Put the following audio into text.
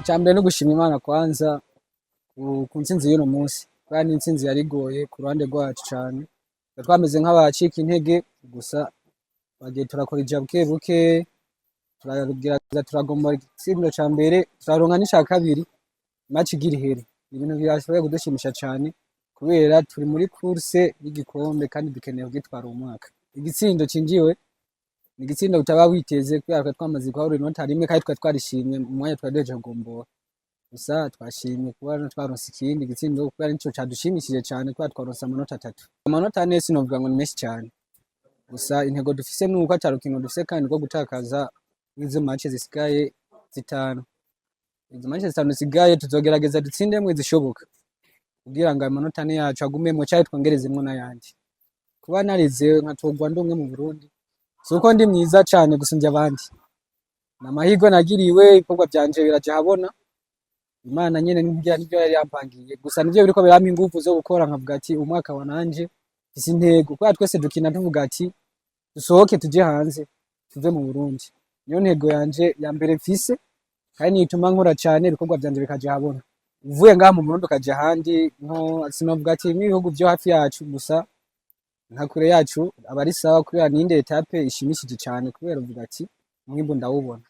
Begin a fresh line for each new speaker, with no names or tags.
Icyambere no gushima Imana kwanza ku ntsinzi y'uno munsi, kandi intsinzi yarigoye ku ruhande rwacu cyane. Twameze nk'abacika intege, gusa bagiye turakora ijabuke buke, turagerageza turagomba igitsindo ca mbere, turaronka n'icya kabiri, match igira ihere. Ibintu byashoboye kudushimisha cyane kubera turi muri course y'igikombe kandi dukeneye kugitwara umwaka. Igitsindo cinjiwe ni igitsindo utaba witeze kubera ko twamaze kwahura inota rimwe kandi twarishimye mu mwanya twadeje kugombora. Gusa twashimye kuba twaronse ikindi gitsindo kubera nico cadushimishije cyane kubera twaronse amanota 3. Amanota 4 sinovuga ngo ni menshi cyane. Gusa intego dufise nuko atarukino dufise kandi ko gutakaza izo match zisigaye zitanu. Izo match zitanu zisigaye tuzogerageza dutsindemwe zishoboka kugira ngo amanota 4 yacu agumemo cyane twongerezemwo n'ayandi. Kuba narize nkatogwa ndumwe mu Burundi suko ndi mwiza cyane gusumbya abandi. Namahirwe nagiriwe ibikorwa byanje biraje habona. Imana nyene nibyo yari yampangiye. Gusa nivyo biriko birampa ingufu zo gukora nkavuga ati umwaka wananje isi intego. Kwa twese dukina tuvuga ati dusohoke tuje hanze tuve mu Burundi. Niyo ntego yanje ya mbere mfise kandi nituma nkora cyane ibikorwa byanje bikaje habona. Uvuye ngaha mu Burundi ukaje handi nko sinovuga ati ibihugu byo hafi yacu gusa nka kure yacu abari sawa kubera ninde etape ishimishije cyane kubera uvuga ati mwimbu ndawubona.